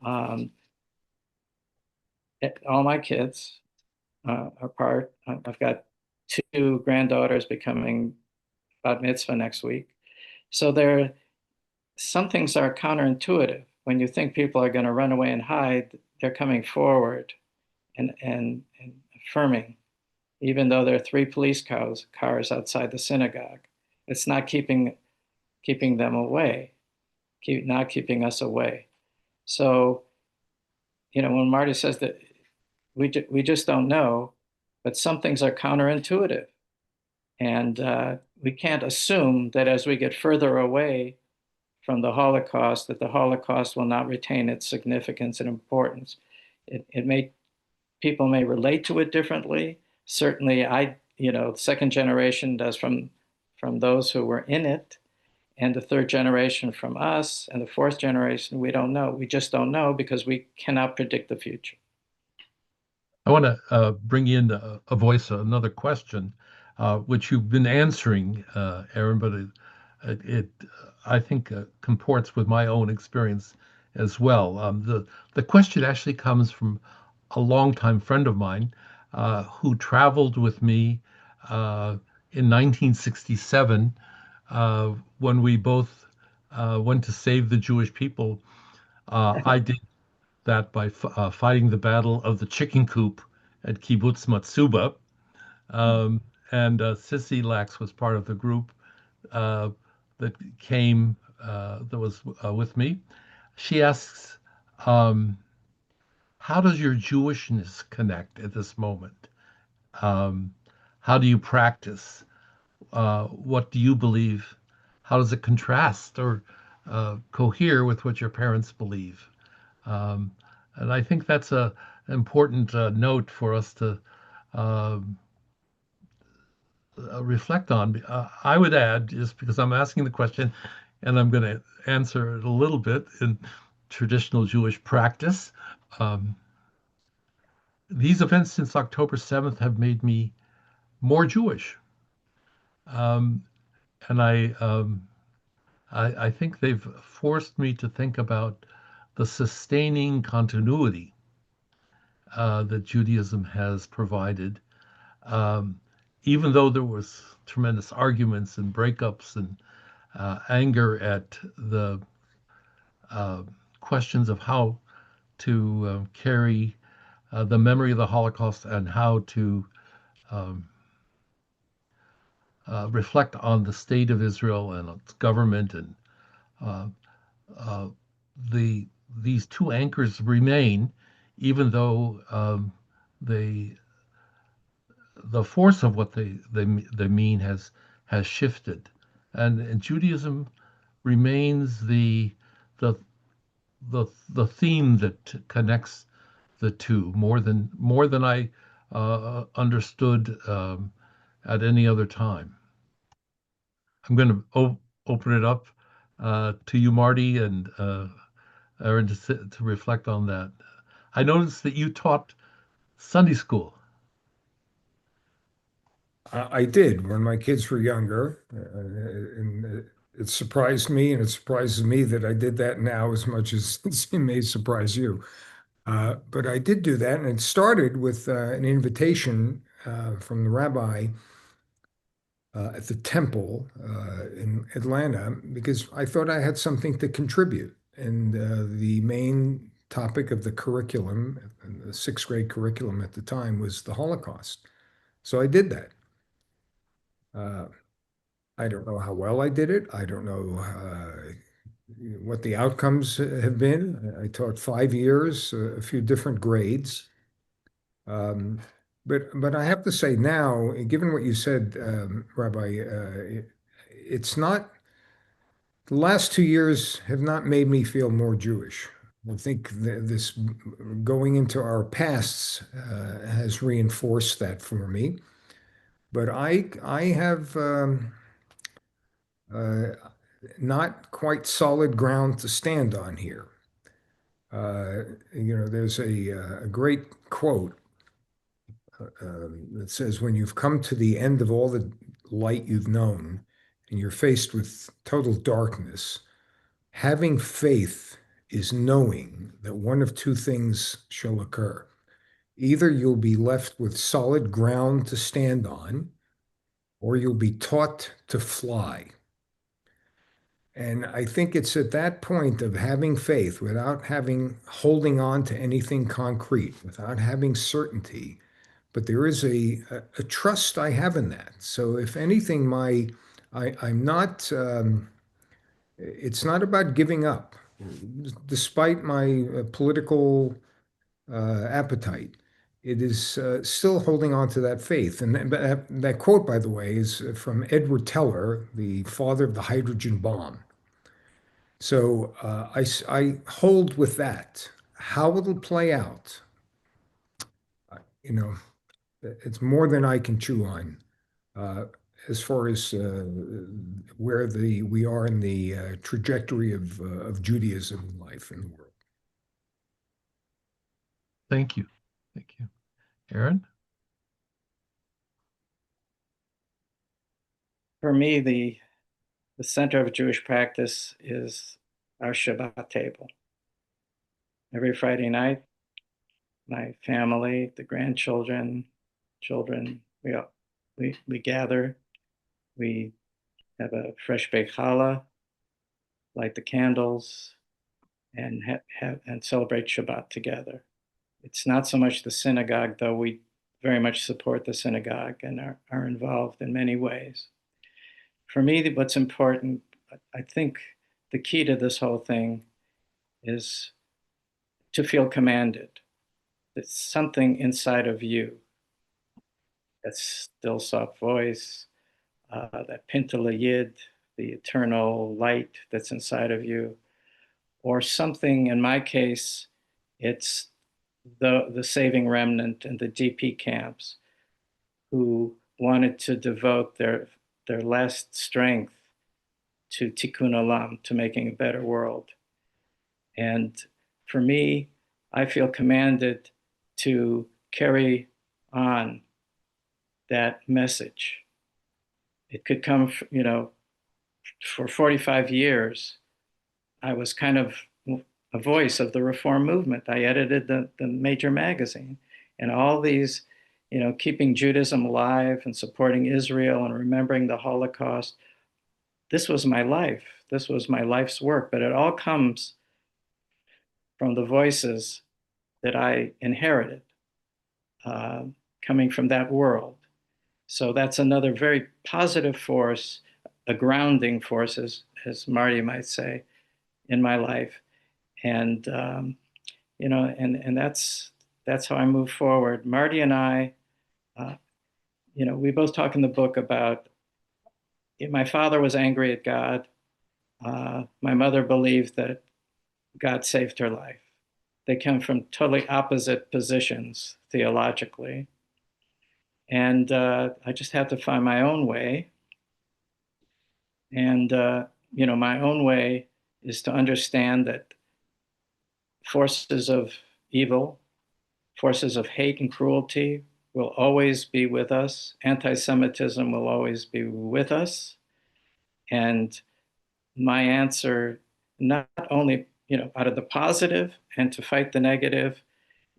All my kids are part. I've got 2 granddaughters becoming bat mitzvah next week. So some things are counterintuitive. When you think people are going to run away and hide, they're coming forward and affirming, even though there are 3 police cars outside the synagogue. It's not keeping them away, not keeping us away. So, when Marty says that we just don't know, but some things are counterintuitive. And we can't assume that as we get further away from the Holocaust, that the Holocaust will not retain its significance and importance. People may relate to it differently. Certainly, second generation does from those who were in it, and the third generation from us, and the fourth generation, we don't know. We just don't know because we cannot predict the future. I want to bring in a voice, another question, which you've been answering, Aaron, but it I think, comports with my own experience as well. The question actually comes from a longtime friend of mine who traveled with me in 1967 when we both went to save the Jewish people. I did that by fighting the Battle of the Chicken Coop at Kibbutz Matsuba. Um, and Sissy Lax was part of the group uh, that came, that was with me. She asks, um, how does your Jewishness connect at this moment? Um, how do you practice? What do you believe? How does it contrast or cohere with what your parents believe? Um, and I think that's a important note for us to um reflect on. I would add, just because I'm asking the question, and I'm going to answer it a little bit in traditional Jewish practice. Um, these events since October 7th have made me more Jewish. Um, and I think they've forced me to think about the sustaining continuity that Judaism has provided. Um, Even though there was tremendous arguments and breakups and anger at the uh, questions of how to carry the memory of the Holocaust and how to um, reflect on the state of Israel and its government, and uh, uh, the these two anchors remain, even though they the force of what they mean has shifted, and Judaism remains the the theme that connects the two more than I understood at any other time. I'm going to open it up to you, Marty, and Aaron, to reflect on that. I noticed that you taught Sunday school. I did when my kids were younger, and it surprised me, and it surprises me that I did that now as much as it may surprise you. But I did do that, and it started with an invitation from the rabbi at the temple in Atlanta because I thought I had something to contribute. And the main topic of the curriculum, the sixth grade curriculum at the time, was the Holocaust. So I did that. Uh, I don't know how well I did it. I don't know what the outcomes have been. I taught 5 years, a few different grades. Um, but I have to say now, given what you said, Rabbi, it's not, the last 2 years have not made me feel more Jewish. I think this going into our pasts has reinforced that for me. But I have uh, not quite solid ground to stand on here. There's a great quote that says, when you've come to the end of all the light you've known and you're faced with total darkness, having faith is knowing that one of two things shall occur. Either you'll be left with solid ground to stand on, or you'll be taught to fly. And I think it's at that point of having faith without holding on to anything concrete, without having certainty, but there is a trust I have in that. So if anything, I'm not. It's not about giving up, despite my political appetite. It is still holding on to that faith. And that quote, by the way, is from Edward Teller, the father of the hydrogen bomb. So I hold with that. How it'll play out, you know, it's more than I can chew on. uh, as far as where we are in the trajectory of Judaism in life in the world. Thank you. Thank you. Aron? For me, the center of Jewish practice is our Shabbat table. Every Friday night, my family, the grandchildren, children, we gather. We have a fresh baked challah, light the candles, and and celebrate Shabbat together. It's not so much the synagogue, though we very much support the synagogue and are involved in many ways. For me, what's important, I think the key to this whole thing is to feel commanded. It's something inside of you, that still soft voice, that Pintele Yid, the eternal light that's inside of you, or something, in my case, it's the saving remnant in the DP camps who wanted to devote their last strength to tikkun olam, to making a better world. And for me, I feel commanded to carry on that message. It could come, for 45 years, I was kind of a voice of the reform movement. I edited the major magazine, and all these, keeping Judaism alive and supporting Israel and remembering the Holocaust. This was my life. This was my life's work, but it all comes from the voices that I inherited, coming from that world. So that's another very positive force, a grounding force, as Marty might say, in my life. And and that's how I move forward. Marty and I, we both talk in the book about my father was angry at God. My mother believed that God saved her life. They come from totally opposite positions theologically. And I just had to find my own way. And, my own way is to understand that forces of evil, forces of hate and cruelty will always be with us. Anti-Semitism will always be with us. And my answer, not only, out of the positive and to fight the negative,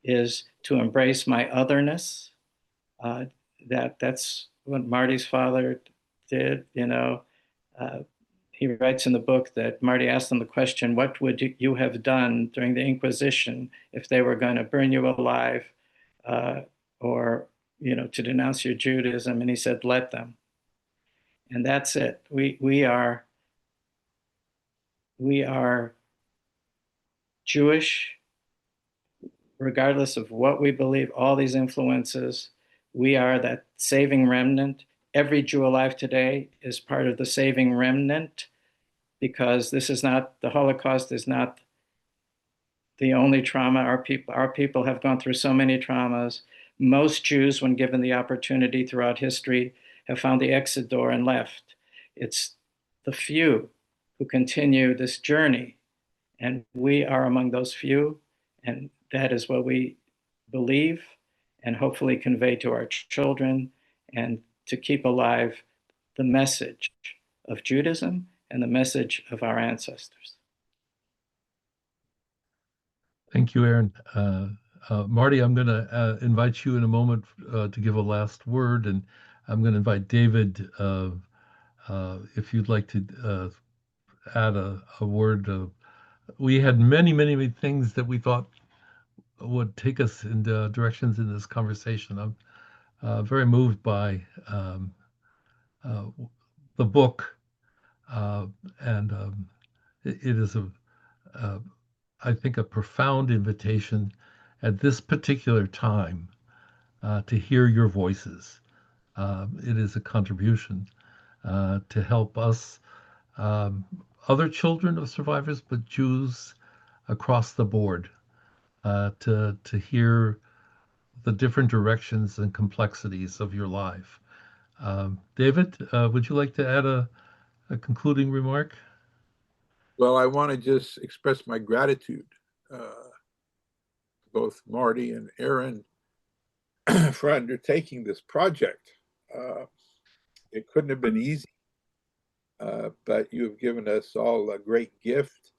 is to embrace my otherness. That's what Marty's father did. He writes in the book that Marty asked him the question, what would you have done during the Inquisition if they were going to burn you alive, or, to denounce your Judaism? And he said, let them. And that's it. We are Jewish, regardless of what we believe, all these influences. We are that saving remnant. Every Jew alive today is part of the saving remnant, because this is not, the Holocaust is not the only trauma. Our people have gone through so many traumas. Most Jews, when given the opportunity throughout history, have found the exit door and left. It's the few who continue this journey, and we are among those few, and that is what we believe and hopefully convey to our children, and to keep alive the message of Judaism and the message of our ancestors. Thank you, Aron. Marty, I'm going to invite you in a moment to give a last word, and I'm going to invite David, if you'd like to add a word. We had many, many, many things that we thought would take us in directions in this conversation. I'm very moved by the book, and it is I think, a profound invitation at this particular time to hear your voices. It is a contribution to help us, other children of survivors, but Jews across the board, to hear the different directions and complexities of your life. David, would you like to add a concluding remark? Well, I want to just express my gratitude, both Marty and Aron, for undertaking this project. It couldn't have been easy, but you have given us all a great gift.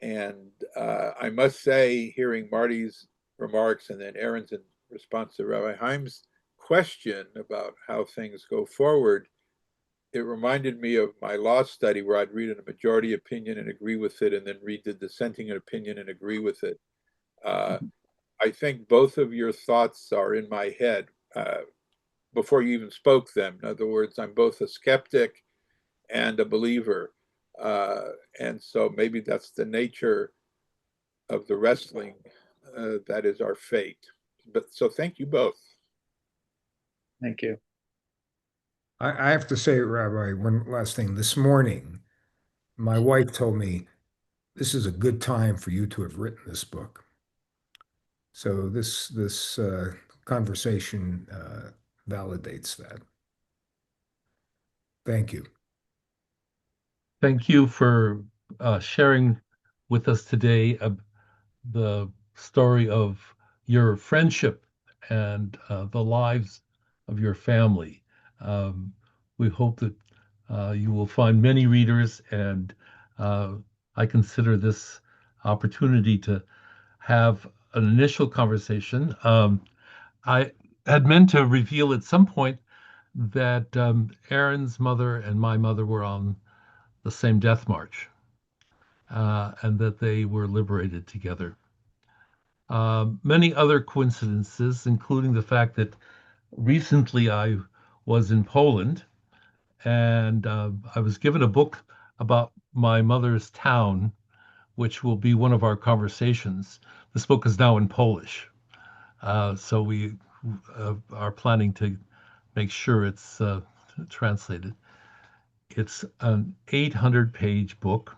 And I must say, hearing Marty's remarks and then Aron's in response to Rabbi Haim's question about how things go forward, it reminded me of my law study where I'd read a majority opinion and agree with it, and then read the dissenting opinion and agree with it. I think both of your thoughts are in my head before you even spoke them. In other words, I'm both a skeptic and a believer. And so maybe that's the nature of the wrestling that is our fate. But so thank you both. Thank you. I have to say, Rabbi, one last thing. This morning, my wife told me this is a good time for you to have written this book. So this conversation validates that. Thank you. Thank you for sharing with us today the story of your friendship and the lives of your family. We hope that you will find many readers, and I consider this opportunity to have an initial conversation. I had meant to reveal at some point that Aron's mother and my mother were on the same death march, and that they were liberated together. Many other coincidences, including the fact that recently I was in Poland, and I was given a book about my mother's town, which will be one of our conversations. This book is now in Polish, so we are planning to make sure it's translated. It's an 800-page book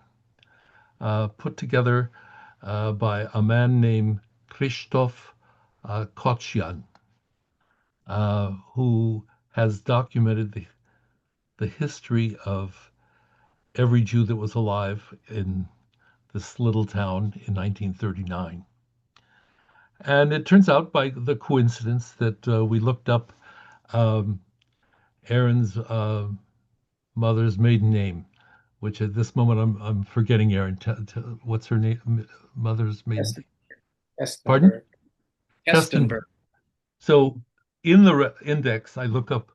put together by a man named Krzysztof Kocjan, who has documented the history of every Jew that was alive in this little town in 1939. And it turns out by the coincidence that we looked up Aron's mother's maiden name, which at this moment I'm forgetting. Aron, what's her name? Mother's maiden name? Pardon? Kestenberg. So in the index, I look up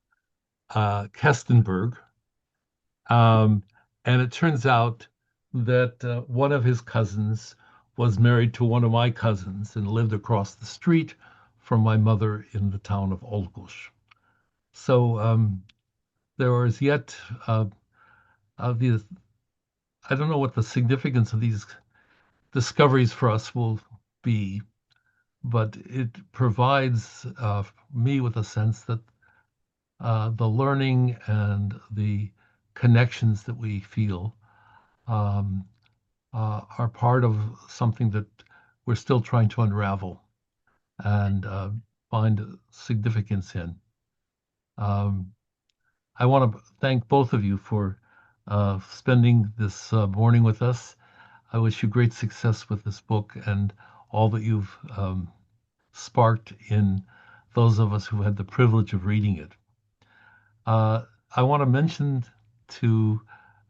Kestenberg, and it turns out that one of his cousins was married to one of my cousins and lived across the street from my mother in the town of Olkusz. So there was yet these, I don't know what the significance of these discoveries for us will be, but it provides me with a sense that the learning and the connections that we feel are part of something that we're still trying to unravel and find significance in. I want to thank both of you for spending this morning with us. I wish you great success with this book and all that you've sparked in those of us who had the privilege of reading it. I want to mention to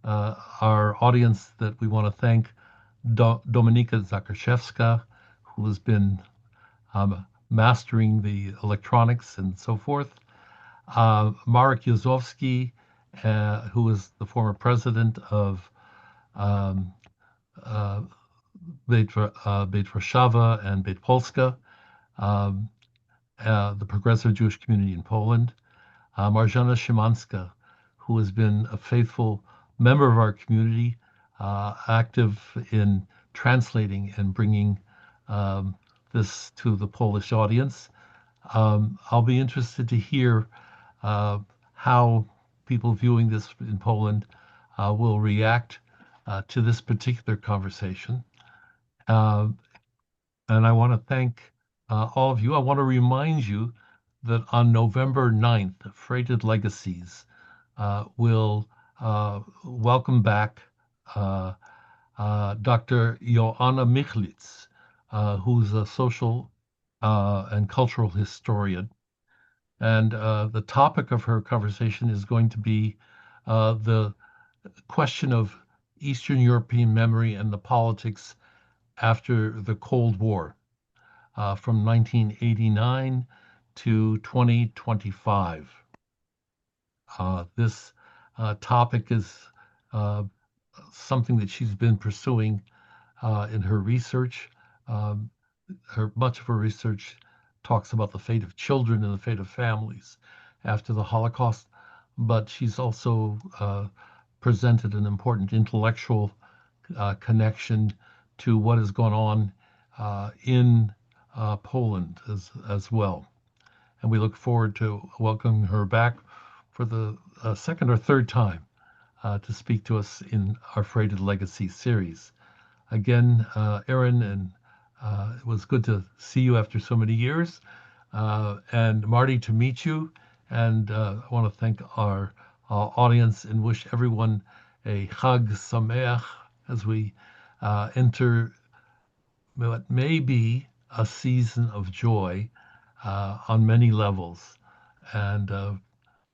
our audience that we want to thank Dominika Zakarszewska, who has been mastering the electronics and so forth. Marek Józowski, who is the former president of Beit Warszawa and Beit Polska, the progressive Jewish community in Poland. Marjana Szymanska, who has been a faithful member of our community, active in translating and bringing this to the Polish audience. I'll be interested to hear how people viewing this in Poland will react to this particular conversation. And I want to thank all of you. I want to remind you that on November 9th, Freighted Legacies will welcome back Dr. Joanna Michlitz, who's a social and cultural historian And the topic of her conversation is going to be the question of Eastern European memory and the politics after the Cold War, from 1989 to 2025. This topic is uh, something that she's been pursuing in her research. Um, much of her research talks about the fate of children and the fate of families after the Holocaust, but she's also presented an important intellectual connection to what has gone on in Poland as well. And we look forward to welcoming her back for the second or third time to speak to us in our Freighted Legacy series. Again, Aron, and it was good to see you after so many years, and Marty, to meet you. And I want to thank our audience and wish everyone a Chag Sameach as we enter what may be a season of joy on many levels. And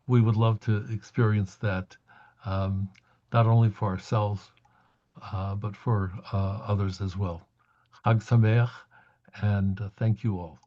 we would love to experience that, um, not only for ourselves, but for others as well. Chag Sameach, and thank you all.